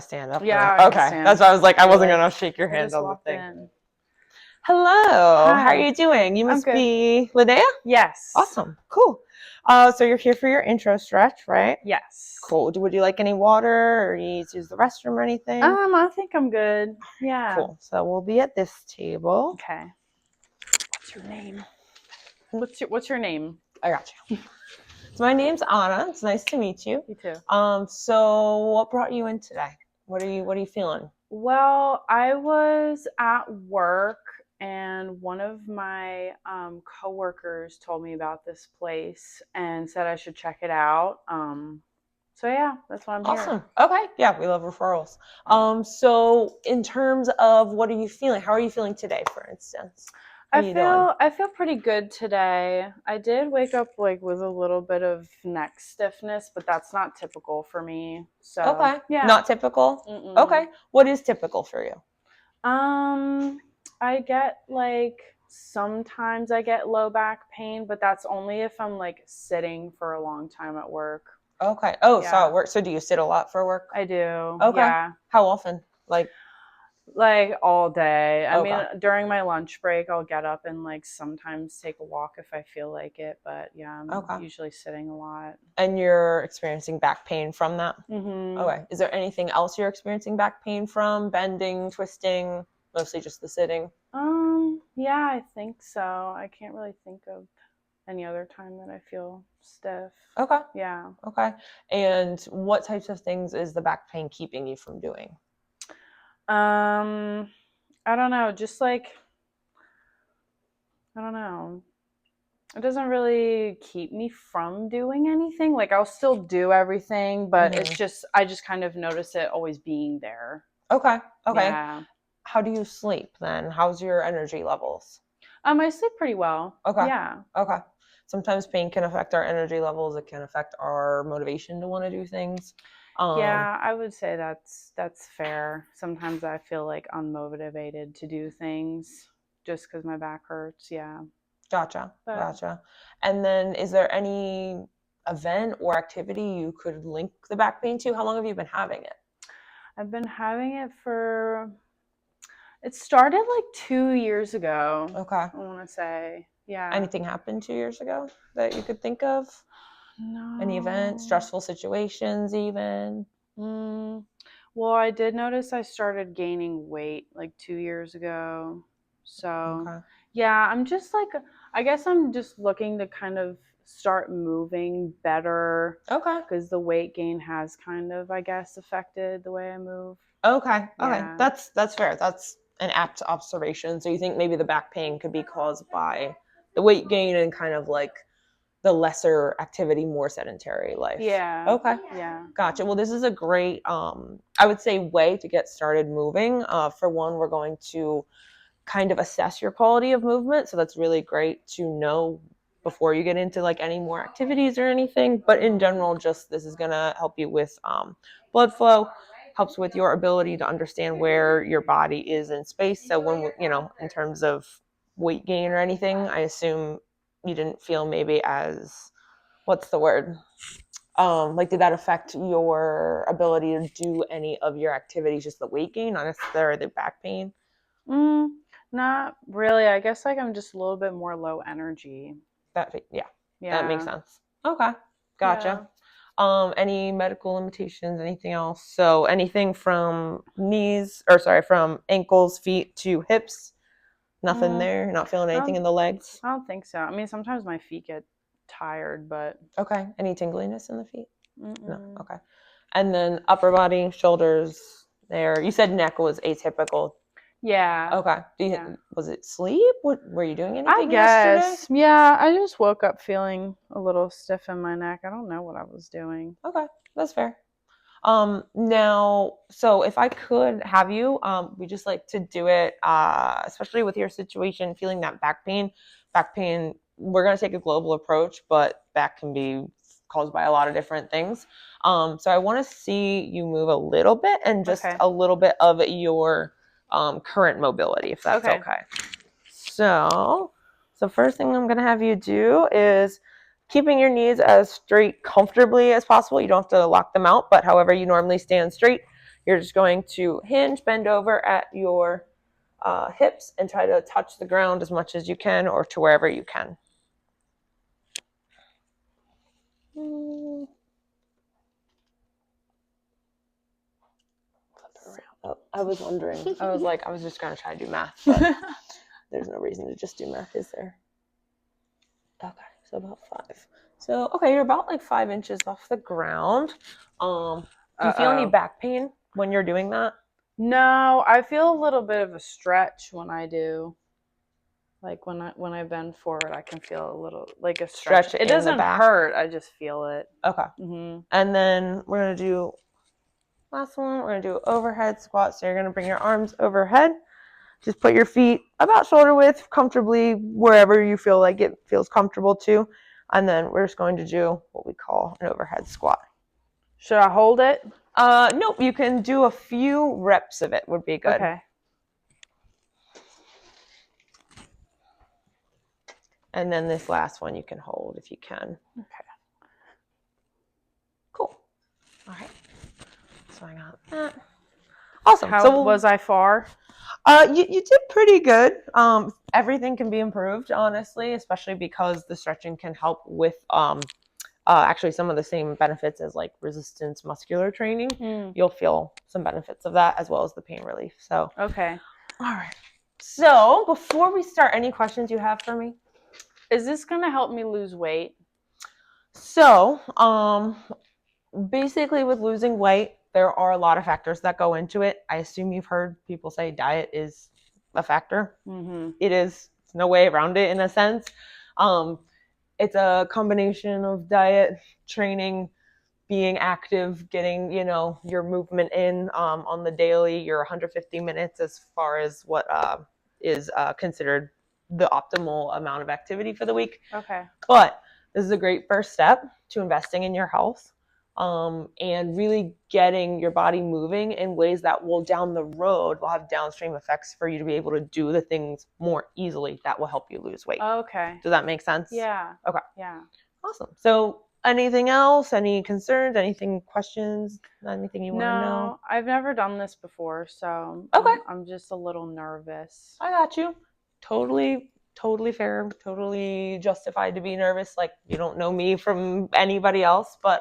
Stand up. Yeah, Or... Okay, that's why I was like, I wasn't gonna shake your hand on the thing. In. Hello, Hi. how are you doing? You must be Linnea? Yes. Awesome, cool. So you're here for your intro stretch, right? Yes. Cool. Would you like any water, or you need to use the restroom or anything? I think I'm good. Yeah. Cool. So we'll be at this table. Okay. What's your name? What's your name? I got you. So my name's Anna. It's nice to meet you. You too. So what brought you in today? What are you feeling? Well, I was at work and one of my coworkers told me about this place and said I should check it out. So yeah, that's why I'm here. Awesome. Okay. Yeah, we love referrals. So in terms of what are you feeling? How are you feeling today, for instance? I feel pretty good today. I did wake up with a little bit of neck stiffness, but that's not typical for me. So okay, yeah, not typical. Mm-mm. Okay, what is typical for you? I get sometimes I get low back pain, but that's only if I'm sitting for a long time at work. Okay. Oh, yeah. So at work. So do you sit a lot for work? I do. Okay. Yeah. How often? Like all day. I mean, during my lunch break, I'll get up and sometimes take a walk if I feel like it. But yeah, I'm usually sitting a lot. And you're experiencing back pain from that? Mm-hmm. Okay. Is there anything else you're experiencing back pain from? Bending, twisting, mostly just the sitting? Yeah, I think so. I can't really think of any other time that I feel stiff. Okay. Yeah. Okay. And what types of things is the back pain keeping you from doing? I don't know. Just I don't know. It doesn't really keep me from doing anything. I'll still do everything, but it's just I just kind of notice it always being there. Okay. Okay. Yeah. How do you sleep then? How's your energy levels? I sleep pretty well. Okay. Yeah. Okay. Sometimes pain can affect our energy levels. It can affect our motivation to want to do things. Yeah, I would say that's fair. Sometimes I feel unmotivated to do things just because my back hurts. Yeah. Gotcha. Gotcha. And then is there any event or activity you could link the back pain to? How long have you been having it? I've been having it it started 2 years ago. Okay. I want to say. Yeah. Anything happened 2 years ago that you could think of? No. Any events, stressful situations even? Well, I did notice I started gaining weight 2 years ago. So, yeah, I'm just I guess I'm just looking to kind of start moving better. Okay. Because the weight gain has kind of, I guess, affected the way I move. Okay. Yeah. Okay. That's fair. That's an apt observation. So you think maybe the back pain could be caused by the weight gain and kind of the lesser activity, more sedentary life. Yeah. Okay. Yeah. Gotcha. Well, this is a great, I would say, way to get started moving. For one, we're going to kind of assess your quality of movement. So that's really great to know before you get into any more activities or anything. But in general, just this is going to help you with blood flow, helps with your ability to understand where your body is in space. So when, in terms of weight gain or anything, I assume you didn't feel maybe as, what's the word? Did that affect your ability to do any of your activities, just the weight gain, not necessarily the back pain? Not really. I guess I'm just a little bit more low energy. That makes sense. Okay. Gotcha. Yeah. Any medical limitations, anything else? So anything from from ankles, feet to hips? Nothing there? You're not feeling anything in the legs? I don't think so. I mean, sometimes my feet get tired, but... Okay. Any tingliness in the feet? Mm-mm. No. Okay. And then upper body, shoulders there. You said neck was atypical. Yeah. Okay. Was it sleep? What were you doing anything yesterday? Yesterday? Yeah, I just woke up feeling a little stiff in my neck. I don't know what I was doing. Okay. That's fair. Now, so if I could have you, we just like to do it, especially with your situation, feeling that back pain, we're going to take a global approach, but back can be caused by a lot of different things. So I want to see you move a little bit and just a little bit of your, current mobility, if that's okay. So first thing I'm going to have you do is keeping your knees as straight comfortably as possible. You don't have to lock them out, but however you normally stand straight, You're just going to hinge, bend over at your hips, and try to touch the ground as much as you can or to wherever you can. Oh, I was wondering. I was just going to try to do math, but there's no reason to just do math, is there? Okay, so about 5. So, okay, you're about like 5 inches off the ground. Do you feel any back pain when you're doing that? No, I feel a little bit of a stretch when I do. Like when I bend forward, I can feel a little like a stretch. It doesn't hurt. I just feel it. Okay. Mm-hmm. And then we're gonna do last one. We're gonna do overhead squat. So you're gonna bring your arms overhead. Just put your feet about shoulder width, comfortably wherever you feel like it feels comfortable to. And then we're just going to do what we call an overhead squat. Should I hold it? Nope. You can do a few reps of it. Would be good. Okay. And then this last one you can hold if you can. Okay. Cool. All right. So I got that. Awesome. So was I far? You did pretty good. Everything can be improved, honestly, especially because the stretching can help with actually some of the same benefits as like resistance muscular training. You'll feel some benefits of that as well as the pain relief. So okay. All right. So before we start, any questions you have for me? Is this going to help me lose weight? So, basically with losing weight, there are a lot of factors that go into it. I assume you've heard people say diet is a factor. Mm-hmm. It is. There's no way around it in a sense. It's a combination of diet, training, being active, getting, your movement in on the daily, your 150 minutes as far as what is considered the optimal amount of activity for the week. Okay. But this is a great first step to investing in your health and really getting your body moving in ways that will down the road will have downstream effects for you to be able to do the things more easily that will help you lose weight. Okay. Does that make sense? Yeah. Okay. Yeah. Awesome. So anything else? Any concerns? Anything questions? Anything you want to know? No, I've never done this before, so okay. I'm just a little nervous. I got you. Totally fair, totally justified to be nervous. Like, you don't know me from anybody else, but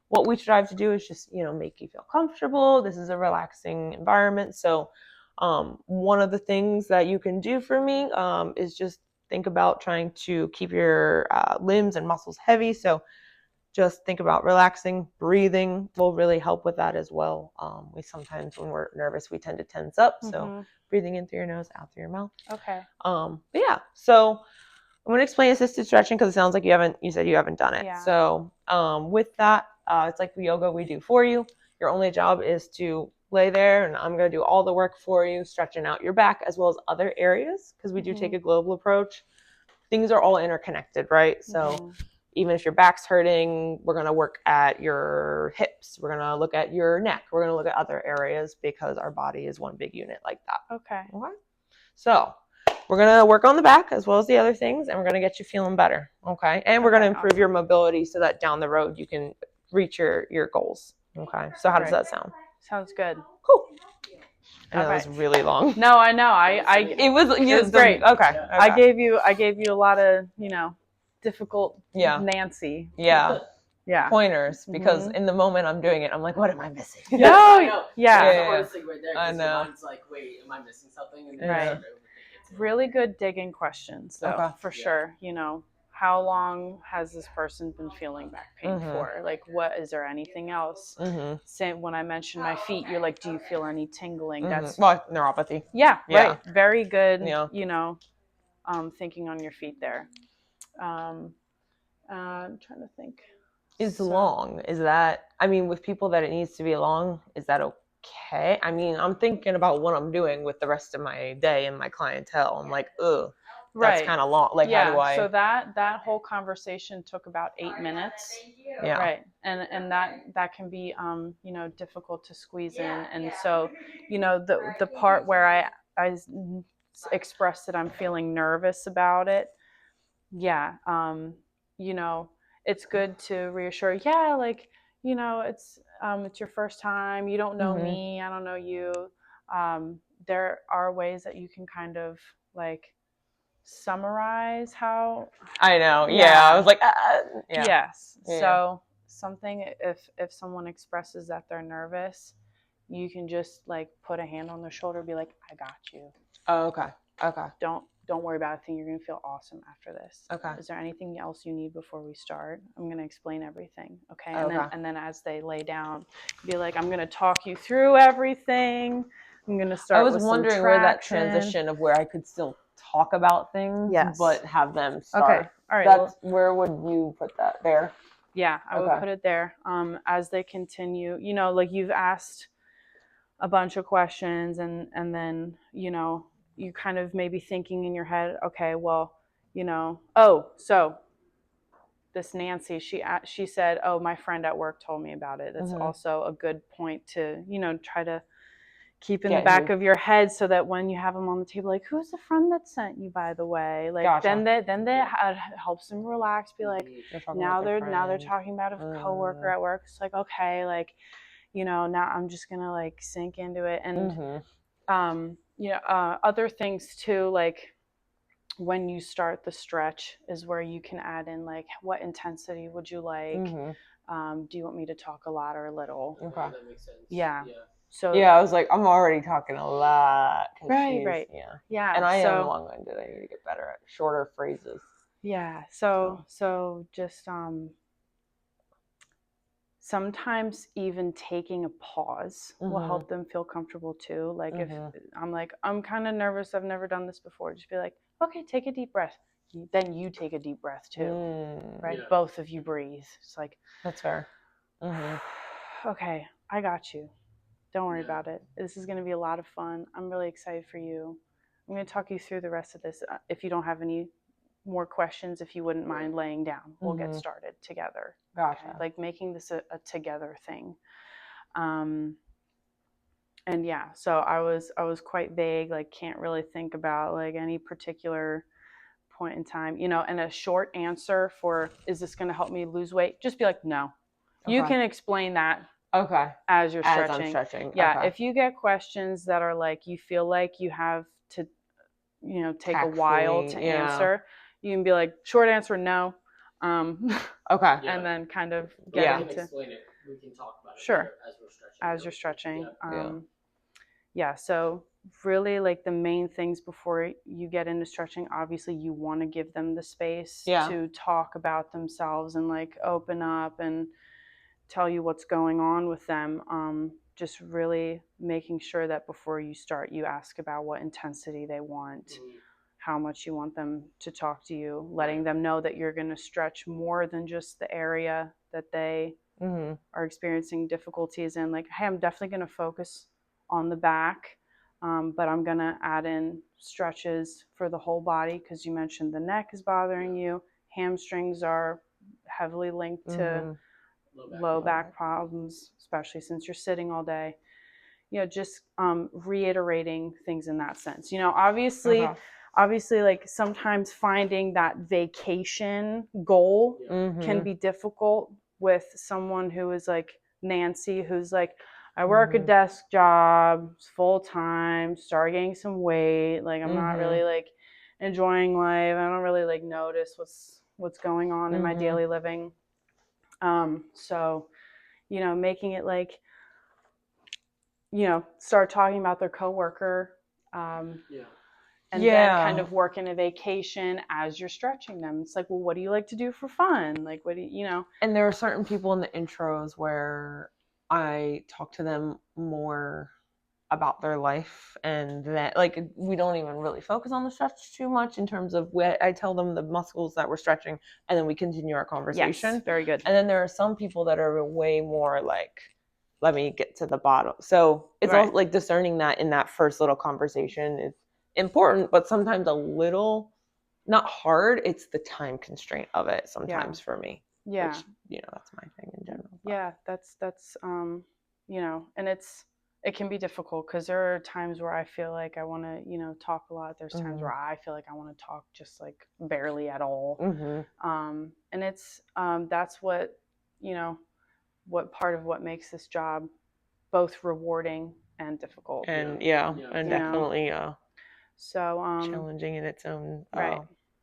what we strive to do is just, make you feel comfortable. This is a relaxing environment. So one of the things that you can do for me is just think about trying to keep your limbs and muscles heavy. So just think about relaxing. Breathing will really help with that as well. We sometimes, when we're nervous, we tend to tense up. So breathing in through your nose, out through your mouth. Okay. But yeah, so I'm going to explain assisted stretching because it sounds like you said you haven't done it. Yeah. So with that, it's like the yoga we do for you. Your only job is to lay there, and I'm going to do all the work for you, stretching out your back as well as other areas because we do take a global approach. Things are all interconnected, right? So even if your back's hurting, we're going to work at your hips. We're going to look at your neck. We're going to look at other areas because our body is one big unit like that. Okay. So we're going to work on the back as well as the other things, and we're going to get you feeling better. Okay. And we're going to improve your mobility so that down the road you can reach your goals. Okay. So how does that sound? Sounds good. Cool. I know that was really long. No, I know. It was great. Okay. I gave you a lot of, difficult Nancy. Yeah. Yeah. Pointers because in the moment I'm doing it, I'm like, what am I missing? No. Yeah. Honestly, right there. I know. Your mind's like, wait, am I missing something? And right. Really good digging questions, though, for sure. How long has this person been feeling back pain for? Like, is there anything else? Say, when I mentioned my feet, you're like, do you feel any tingling? That's neuropathy. Yeah, right. Very good. Thinking on your feet there. I'm trying to think. Is that, with people that it needs to be long, is that okay? I'm thinking about what I'm doing with the rest of my day and my clientele. I'm like, ugh. That's kind of long. Like, how do I? So that whole conversation took about 8 minutes. Yeah. Right. And that can be, difficult to squeeze in. And so, the part where I expressed that I'm feeling nervous about it. Yeah. It's good to reassure. Yeah. Like, it's, It's your first time. You don't know me. I don't know you. There are ways that you can kind of like summarize how. I know. Yeah. I was like, yeah. Yes. Yeah. So something, if someone expresses that they're nervous, you can just like put a hand on their shoulder, be like, I got you. Oh, okay. Okay. Don't worry about a thing. You're going to feel awesome after this. Okay. Is there anything else you need before we start? I'm going to explain everything. Okay. Okay. And then as they lay down, be like, I'm going to talk you through everything. I'm going to start. I was with wondering some where that traction. transition of where I could still talk about things, Yes. but have them start. Okay. All right. That's where would you put that? There. Yeah, I would put it there. As they continue, you know, like you've asked a bunch of questions, and then, you know, you kind of maybe thinking in your head, okay, well, you know, so this Nancy, she said, oh, my friend at work told me about it. That's also a good point to, you know, try to keep in the back of your head, so that when you have them on the table, like, who's the friend that sent you, by the way? Like, then that helps them relax. Be like, now they're talking about a coworker at work. It's like, okay, like, you know, now I'm just gonna like sink into it. And you know, other things too, like when you start the stretch is where you can add in like, what intensity would you like? Do you want me to talk a lot or a little? Okay, that makes sense. Yeah. So I was like, I'm already talking a lot. Right. Yeah. And I am long-winded. I need to get better at shorter phrases. Yeah. So just sometimes even taking a pause will help them feel comfortable too. Like if I'm like, I'm kind of nervous, I've never done this before, just be like, okay, take a deep breath. Then you take a deep breath too, right? Yeah. Both of you breathe. It's like, that's fair. Okay, I got you. Don't worry about it. This is going to be a lot of fun. I'm really excited for you. I'm going to talk you through the rest of this. If you don't have any more questions, if you wouldn't mind laying down, we'll get started together. Gotcha. Okay? Like making this a together thing. And yeah, so I was quite vague, like can't really think about like any particular point in time, you know, and a short answer for, is this going to help me lose weight? Just be like, no. Okay. You can explain that. Okay. As you're stretching. As I'm stretching. Yeah. Okay. If you get questions that are like, you feel like you have to, you know, take a while to answer, you can be like, short answer, no. Okay. Yeah. And then kind of get into. Explain it. We can talk about it. Sure. As we're stretching. As you're stretching. Yeah. So really, like the main things before you get into stretching, obviously you want to give them the space to talk about themselves and like open up and tell you what's going on with them. Just really making sure that before you start, you ask about what intensity they want, how much you want them to talk to you, letting them know that you're going to stretch more than just the area that they are experiencing difficulties in. Like, hey, I'm definitely going to focus on the back, but I'm going to add in stretches for the whole body, because you mentioned the neck is bothering you. Hamstrings are heavily linked to low back problems, especially since you're sitting all day. You know, just reiterating things in that sense. You know, obviously, like sometimes finding that vacation goal can be difficult with someone who is like Nancy, who's like, I work a desk job, full time, start gaining some weight. Like I'm not really like enjoying life. I don't really like notice what's going on in my daily living. So, you know, making it like, you know, start talking about their coworker, and then kind of working a vacation as you're stretching them. It's like, well, what do you like to do for fun? Like, what do you know? And there are certain people in the intros where I talk to them more about their life, and that like we don't even really focus on the stretch too much in terms of I tell them the muscles that we're stretching, and then we continue our conversation. Yes, very good. And then there are some people that are way more like, let me get to the bottom. So it's all like discerning that in that first little conversation is important, but sometimes a little not hard. It's the time constraint of it sometimes for me. Yeah. Which, you know, that's my thing in general. But. Yeah, that's you know, and it can be difficult because there are times where I feel like I want to, you know, talk a lot. There's times where I feel like I want to talk just like barely at all. And it's that's what, you know, what part of what makes this job both rewarding and difficult. And Yeah. and Yeah. definitely So challenging in its own right.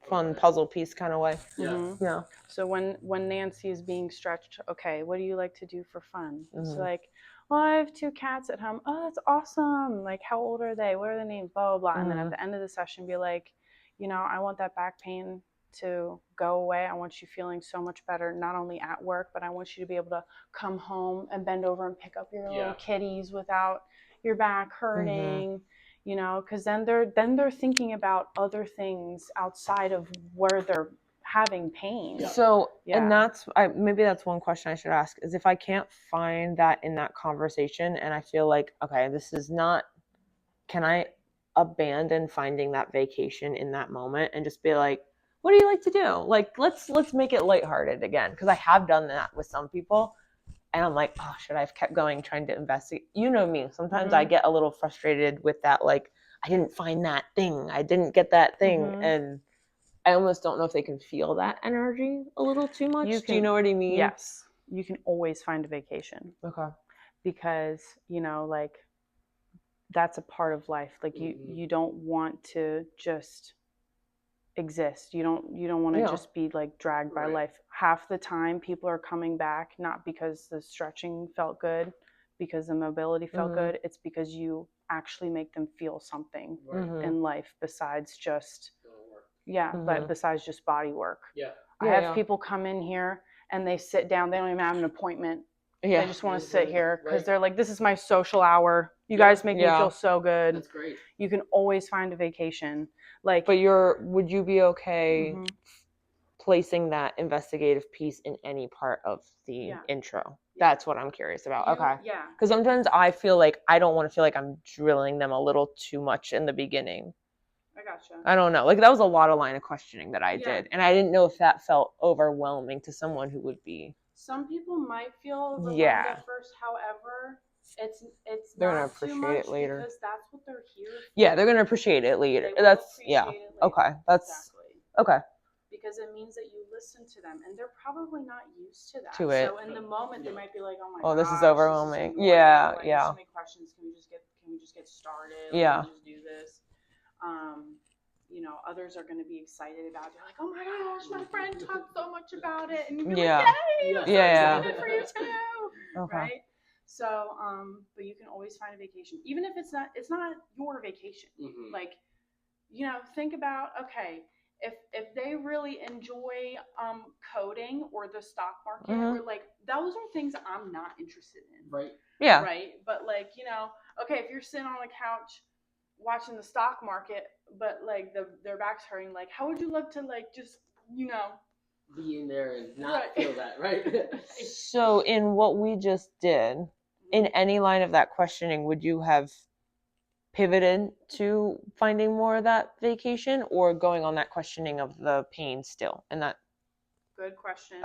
fun puzzle piece kind of way. Yeah. Mhm. Yeah. So when Nancy is being stretched, okay, what do you like to do for fun? It's Mhm. like, well, I have 2 cats at home. Oh, that's awesome. Like, how old are they? What are their names? Blah, blah, blah. And then at Mhm. the end of the session, be like, I want that back pain to go away. I want you feeling so much better, not only at work, but I want you to be able to come home and bend over and pick up your little kitties without your back hurting. Because then they're thinking about other things outside of where they're having pain. So, and Yeah. maybe that's one question I should ask is if I can't find that in that conversation and I feel like, okay, this is not, can I abandon finding that vacation in that moment and just be like, what do you like to do? Like, let's make it lighthearted again. Cause I have done that with some people and I'm like, oh, should I have kept going trying to investigate? You know me. Sometimes I get a little frustrated with that. Like, I didn't find that thing. I didn't get that thing. Mhm. And I almost don't know if they can feel that energy a little too much. Do you know what I mean? Yes. You can always find a vacation Okay. because, like that's a part of life. Like you don't want to just exist. You don't want to just be like dragged by life. Half the time people are coming back not because the stretching felt good, because the mobility felt good. It's because you actually make them feel something in life besides just but besides just body work. I have people come in here and they sit down. They don't even have an appointment. They just want to sit here because they're like, this is my social hour. You guys make me feel so good. That's great. You can always find a vacation. Like, But would you be okay placing that investigative piece in any part of the intro? That's what I'm curious about. Okay. Yeah. Because sometimes I feel like I don't want to feel like I'm drilling them a little too much in the beginning. I gotcha. I don't know. Like that was a lot of line of questioning that I did. And I didn't know if that felt overwhelming to someone who would be. Some people might feel overwhelmed at first. However, it's they're gonna not appreciate too much it later. because that's what they're here for. Yeah, they're gonna appreciate it later. They will appreciate it later. Okay. That's exactly. Okay. Because it means that you listen to them, and they're probably not used to that. To it. So in the moment, they might be like, "Oh my oh, gosh, this is overwhelming." This is Yeah. so many questions. Can we just get started? Yeah. Can we just do this? Others are going to be excited about it. They're like, "Oh my gosh, my friend talked so much about it," and you're like, "Yay! I'm so excited for you too!" Okay. Right? So, but you can always find a vacation, even if it's not your vacation. Like, think about if they really enjoy coding or the stock market, or like those are things I'm not interested in. Right. Yeah. Right. But like, if you're sitting on a couch watching the stock market, but like their back's hurting, like how would you love to like just be in there and not feel that, right? So in what we just did, in any line of that questioning, would you have pivoted to finding more of that vacation or going on that questioning of the pain still? And that good question.